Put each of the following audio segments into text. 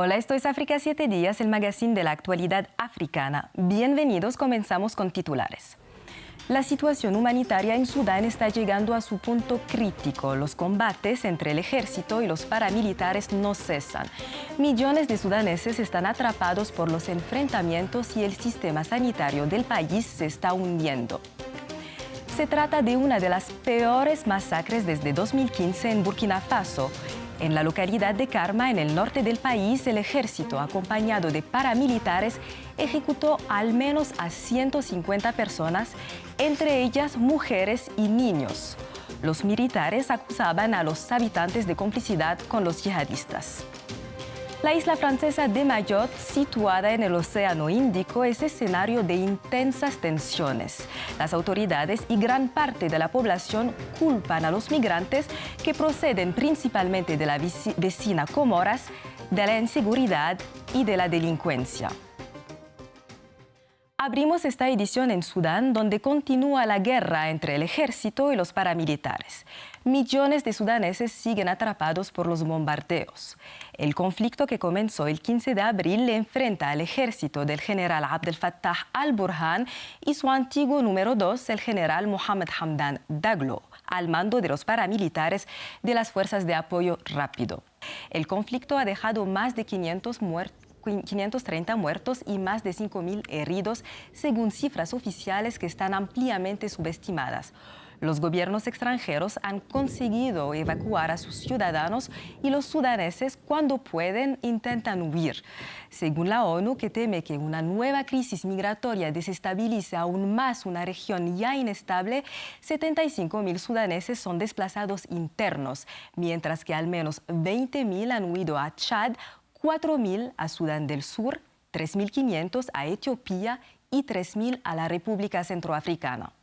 Hola, esto es África 7 días, el magazine de la actualidad africana. Bienvenidos, comenzamos con titulares. La situación humanitaria en Sudán está llegando a su punto crítico. Los combates entre el ejército y los paramilitares no cesan. Millones de sudaneses están atrapados por los enfrentamientos y el sistema sanitario del país se está hundiendo. Se trata de una de las peores masacres desde 2015 en Burkina Faso. En la localidad de Karma, en el norte del país, el ejército, acompañado de paramilitares, ejecutó al menos a 150 personas, entre ellas mujeres y niños. Los militares acusaban a los habitantes de complicidad con los yihadistas. La isla francesa de Mayotte, situada en el Océano Índico, es escenario de intensas tensiones. Las autoridades y gran parte de la población culpan a los migrantes que proceden principalmente de la vecina Comoras, de la inseguridad y de la delincuencia. Abrimos esta edición en Sudán, donde continúa la guerra entre el ejército y los paramilitares. Millones de sudaneses siguen atrapados por los bombardeos. El conflicto que comenzó el 15 de abril le enfrenta al ejército del general Abdel Fattah al-Burhan y su antiguo número 2, el general Mohamed Hamdan Daglo, al mando de los paramilitares de las Fuerzas de Apoyo Rápido. El conflicto ha dejado más de 530 muertos y más de 5.000 heridos, según cifras oficiales que están ampliamente subestimadas. Los gobiernos extranjeros han conseguido evacuar a sus ciudadanos y los sudaneses, cuando pueden, intentan huir. Según la ONU, que teme que una nueva crisis migratoria desestabilice aún más una región ya inestable, 75.000 sudaneses son desplazados internos, mientras que al menos 20.000 han huido a Chad, 4.000 a Sudán del Sur, 3.500 a Etiopía y 3.000 a la República Centroafricana.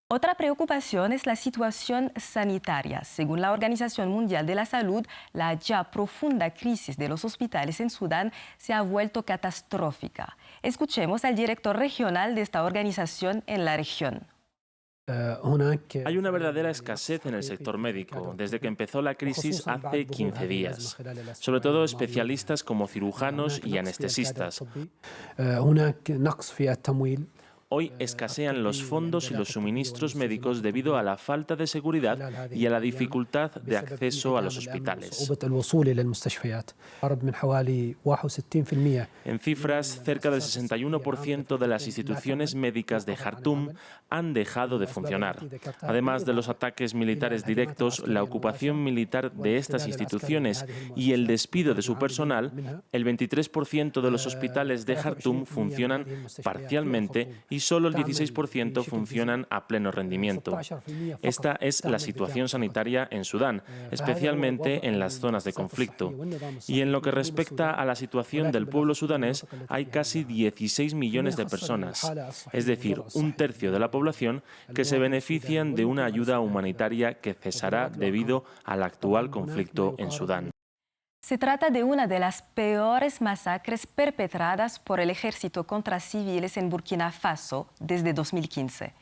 Otra preocupación es la situación sanitaria. Según la Organización Mundial de la Salud, la ya profunda crisis de los hospitales en Sudán se ha vuelto catastrófica. Escuchemos al director regional de esta organización en la región. Hay una verdadera escasez en el sector médico desde que empezó la crisis hace 15 días, sobre todo especialistas como cirujanos y anestesistas. Hoy escasean los fondos y los suministros médicos debido a la falta de seguridad y a la dificultad de acceso a los hospitales. En cifras, cerca del 61% de las instituciones médicas de Jartum han dejado de funcionar. Además de los ataques militares directos, la ocupación militar de estas instituciones y el despido de su personal, el 23% de los hospitales de Jartum funcionan parcialmente y solo el 16% funcionan a pleno rendimiento. Esta es la situación sanitaria en Sudán, especialmente en las zonas de conflicto. Y en lo que respecta a la situación del pueblo sudanés, hay casi 16 millones de personas, es decir, un tercio de la población, que se benefician de una ayuda humanitaria que cesará debido al actual conflicto en Sudán. Se trata de una de las peores masacres perpetradas por el ejército contra civiles en Burkina Faso desde 2015.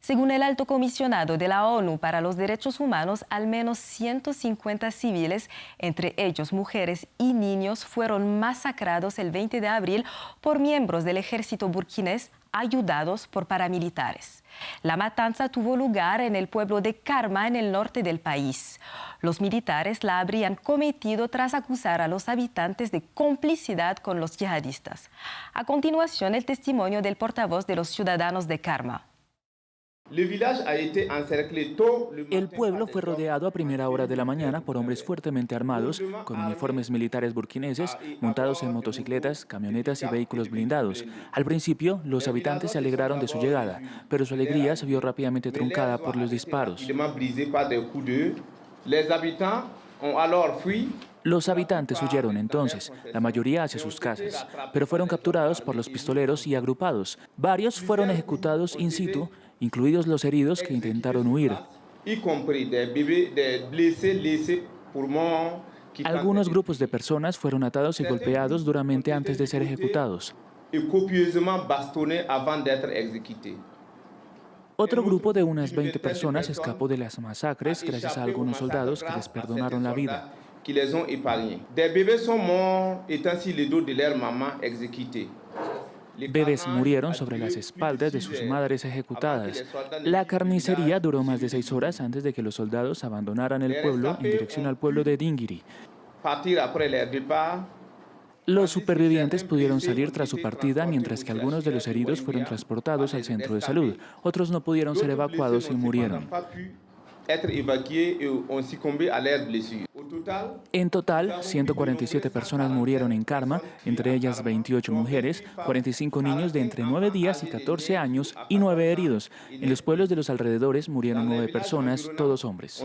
Según el alto comisionado de la ONU para los Derechos Humanos, al menos 150 civiles, entre ellos mujeres y niños, fueron masacrados el 20 de abril por miembros del ejército burkinés ayudados por paramilitares. La matanza tuvo lugar en el pueblo de Karma, en el norte del país. Los militares la habrían cometido tras acusar a los habitantes de complicidad con los yihadistas. A continuación, el testimonio del portavoz de los ciudadanos de Karma. El pueblo fue rodeado a primera hora de la mañana por hombres fuertemente armados, con uniformes militares burkineses, montados en motocicletas, camionetas y vehículos blindados. Al principio, los habitantes se alegraron de su llegada, pero su alegría se vio rápidamente truncada por los disparos. Los habitantes huyeron entonces, la mayoría hacia sus casas, pero fueron capturados por los pistoleros y agrupados. Varios fueron ejecutados in situ, incluidos los heridos que intentaron huir. Algunos grupos de personas fueron atados y golpeados duramente antes de ser ejecutados. Otro grupo de unas 20 personas escapó de las masacres gracias a algunos soldados que les perdonaron la vida. qui les ont épargnés. Des bébés sont morts étant sur le dos de leur maman exécutée. Bebés murieron sobre las espaldas de sus madres ejecutadas. La carnicería duró más de 6 horas antes de que los soldados abandonaran el pueblo en dirección al pueblo de Dingiri. Los supervivientes pudieron salir tras su partida, mientras que algunos de los heridos fueron transportados al centro de salud. Otros no pudieron ser evacuados y murieron. En total, 147 personas murieron en Karma, entre ellas 28 mujeres, 45 niños de entre 9 días y 14 años y 9 heridos. En los pueblos de los alrededores murieron 9 personas, todos hombres.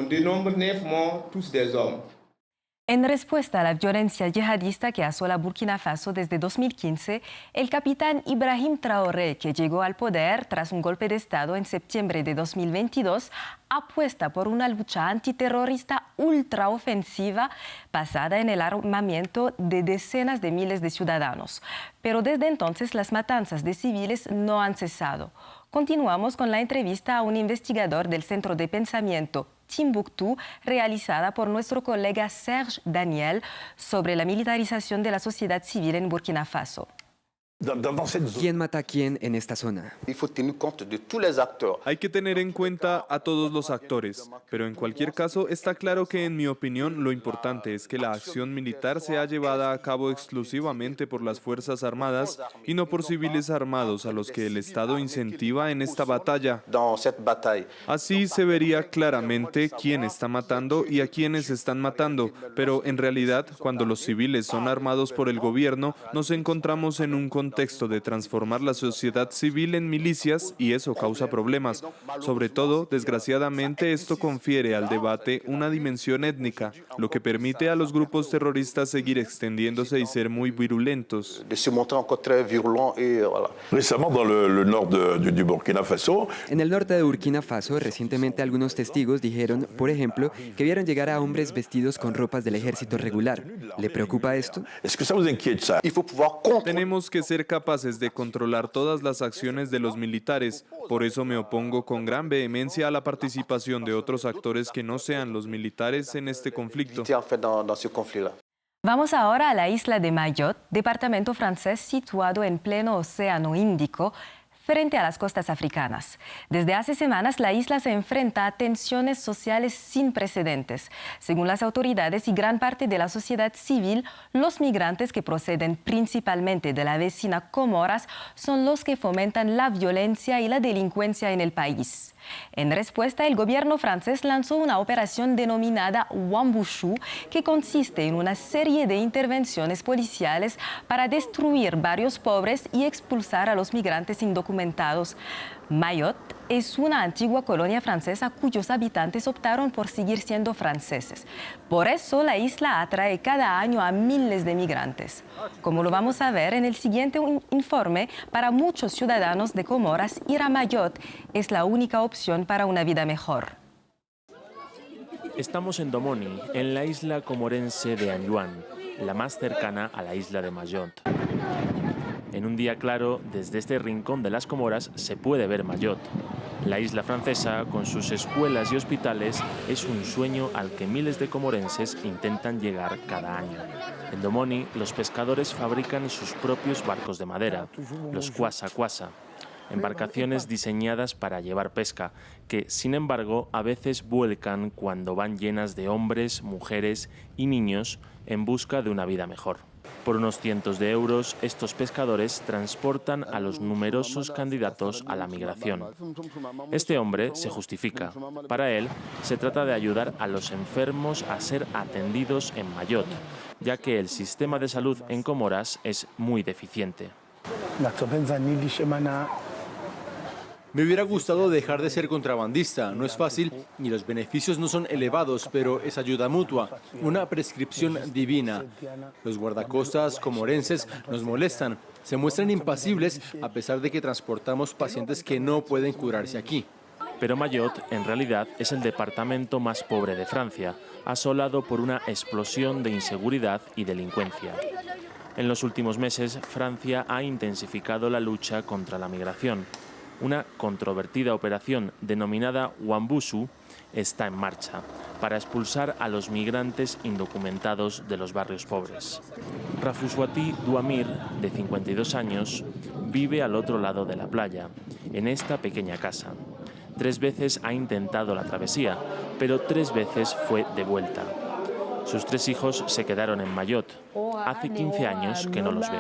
En respuesta a la violencia yihadista que asola Burkina Faso desde 2015, el capitán Ibrahim Traoré, que llegó al poder tras un golpe de Estado en septiembre de 2022, apuesta por una lucha antiterrorista ultraofensiva basada en el armamiento de decenas de miles de ciudadanos. Pero desde entonces las matanzas de civiles no han cesado. Continuamos con la entrevista a un investigador del Centro de Pensamiento Timbuktu, realizada por nuestro colega Serge Daniel, sobre la militarización de la sociedad civil en Burkina Faso. ¿Quién mata a quién en esta zona? Hay que tener en cuenta a todos los actores, pero en cualquier caso está claro que, en mi opinión, lo importante es que la acción militar sea llevada a cabo exclusivamente por las Fuerzas Armadas y no por civiles armados a los que el Estado incentiva en esta batalla. Así se vería claramente quién está matando y a quiénes están matando, pero en realidad, cuando los civiles son armados por el gobierno, nos encontramos en un contexto de transformar la sociedad civil en milicias y eso causa problemas. Sobre todo, desgraciadamente, esto confiere al debate una dimensión étnica, lo que permite a los grupos terroristas seguir extendiéndose y ser muy virulentos. En el norte de Burkina Faso, recientemente algunos testigos dijeron, por ejemplo, que vieron llegar a hombres vestidos con ropas del ejército regular. ¿Le preocupa esto? Tenemos que ser capaces de controlar todas las acciones de los militares. Por eso me opongo con gran vehemencia a la participación de otros actores que no sean los militares en este conflicto. Vamos ahora a la isla de Mayotte, departamento francés situado en pleno Océano Índico, frente a las costas africanas. Desde hace semanas, la isla se enfrenta a tensiones sociales sin precedentes. Según las autoridades y gran parte de la sociedad civil, los migrantes que proceden principalmente de la vecina Comoras son los que fomentan la violencia y la delincuencia en el país. En respuesta, el gobierno francés lanzó una operación denominada Wambushu, que consiste en una serie de intervenciones policiales para destruir barrios pobres y expulsar a los migrantes indocumentados. Mayotte es una antigua colonia francesa cuyos habitantes optaron por seguir siendo franceses. Por eso la isla atrae cada año a miles de migrantes. Como lo vamos a ver en el siguiente informe, para muchos ciudadanos de Comoras, ir a Mayotte es la única opción para una vida mejor. Estamos en Domoni, en la isla comorense de Anjouan, la más cercana a la isla de Mayotte. En un día claro, desde este rincón de las Comoras se puede ver Mayotte. La isla francesa, con sus escuelas y hospitales, es un sueño al que miles de comorenses intentan llegar cada año. En Domoni, los pescadores fabrican sus propios barcos de madera, los kwasa-kwasa, embarcaciones diseñadas para llevar pesca, que, sin embargo, a veces vuelcan cuando van llenas de hombres, mujeres y niños en busca de una vida mejor. Por unos cientos de euros, estos pescadores transportan a los numerosos candidatos a la migración. Este hombre se justifica. Para él, se trata de ayudar a los enfermos a ser atendidos en Mayotte, ya que el sistema de salud en Comoras es muy deficiente. Me hubiera gustado dejar de ser contrabandista. No es fácil y los beneficios no son elevados, pero es ayuda mutua, una prescripción divina. Los guardacostas comorenses nos molestan, se muestran impasibles a pesar de que transportamos pacientes que no pueden curarse aquí. Pero Mayotte, en realidad, es el departamento más pobre de Francia, asolado por una explosión de inseguridad y delincuencia. En los últimos meses, Francia ha intensificado la lucha contra la migración. Una controvertida operación denominada Wambushu está en marcha para expulsar a los migrantes indocumentados de los barrios pobres. Rafuswati Duamir, de 52 años, vive al otro lado de la playa, en esta pequeña casa. 3 veces ha intentado la travesía, pero 3 veces fue devuelta. Sus 3 hijos se quedaron en Mayotte. Hace 15 años que no los ve.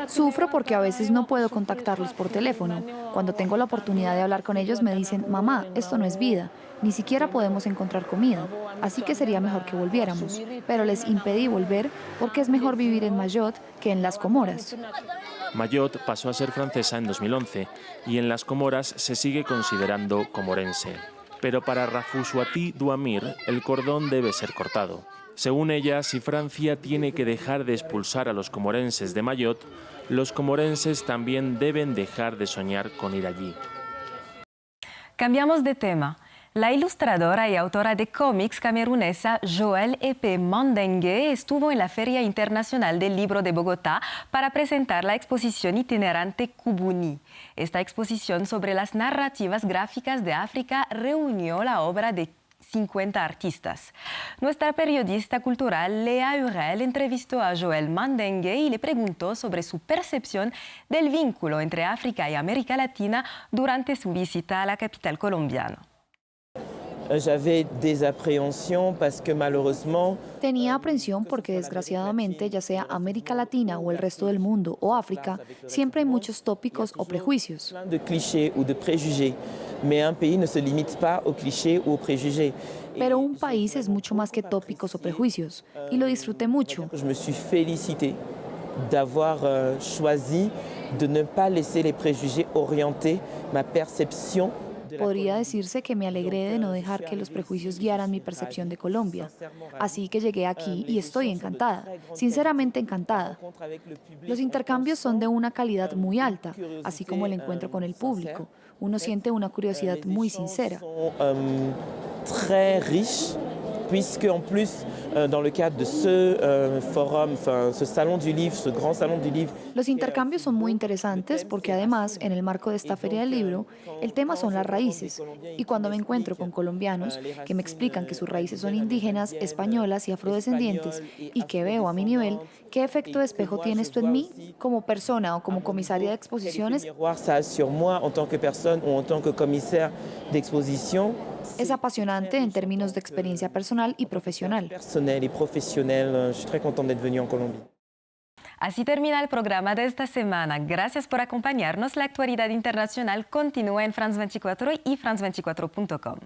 Sufro porque a veces no puedo contactarlos por teléfono. Cuando tengo la oportunidad de hablar con ellos me dicen, mamá, esto no es vida, ni siquiera podemos encontrar comida, así que sería mejor que volviéramos. Pero les impedí volver porque es mejor vivir en Mayotte que en las Comoras. Mayotte pasó a ser francesa en 2011 y en las Comoras se sigue considerando comorense. Pero para Rafuswati Duamir el cordón debe ser cortado. Según ella, si Francia tiene que dejar de expulsar a los comorenses de Mayotte, los comorenses también deben dejar de soñar con ir allí. Cambiamos de tema. La ilustradora y autora de cómics camerunesa Joëlle Epée Mandengue estuvo en la Feria Internacional del Libro de Bogotá para presentar la exposición itinerante Kubuni. Esta exposición sobre las narrativas gráficas de África reunió la obra de 50 artistas. Nuestra periodista cultural Lea Urel entrevistó a Joëlle Mandengue y le preguntó sobre su percepción del vínculo entre África y América Latina durante su visita a la capital colombiana. Tenía aprensión porque desgraciadamente, ya sea América Latina o el resto del mundo o África, siempre hay muchos tópicos o prejuicios. Pero un país es mucho más que tópicos o prejuicios, y lo disfruté mucho. Je me suis félicité d'avoir choisi de ne pas laisser les préjugés orienter ma perception. Podría decirse que me alegré de no dejar que los prejuicios guiaran mi percepción de Colombia. Así que llegué aquí y estoy encantada, sinceramente encantada. Los intercambios son de una calidad muy alta, así como el encuentro con el público. Uno siente una curiosidad muy sincera. Très riche, puisque en plus, dans le cadre de ce forum, ce salon du livre, ce grand salon du livre. Los intercambios son muy interesantes porque además, en el marco de esta Feria del Libro, el tema son las raíces. Y cuando me encuentro con colombianos que me explican que sus raíces son indígenas, españolas y afrodescendientes, y que veo a mi nivel, ¿qué efecto de espejo tiene esto en mí como persona o como comisaria de exposiciones? Es apasionante en términos de experiencia personal y profesional. Así termina el programa de esta semana. Gracias por acompañarnos. La actualidad internacional continúa en France 24 y france24.com.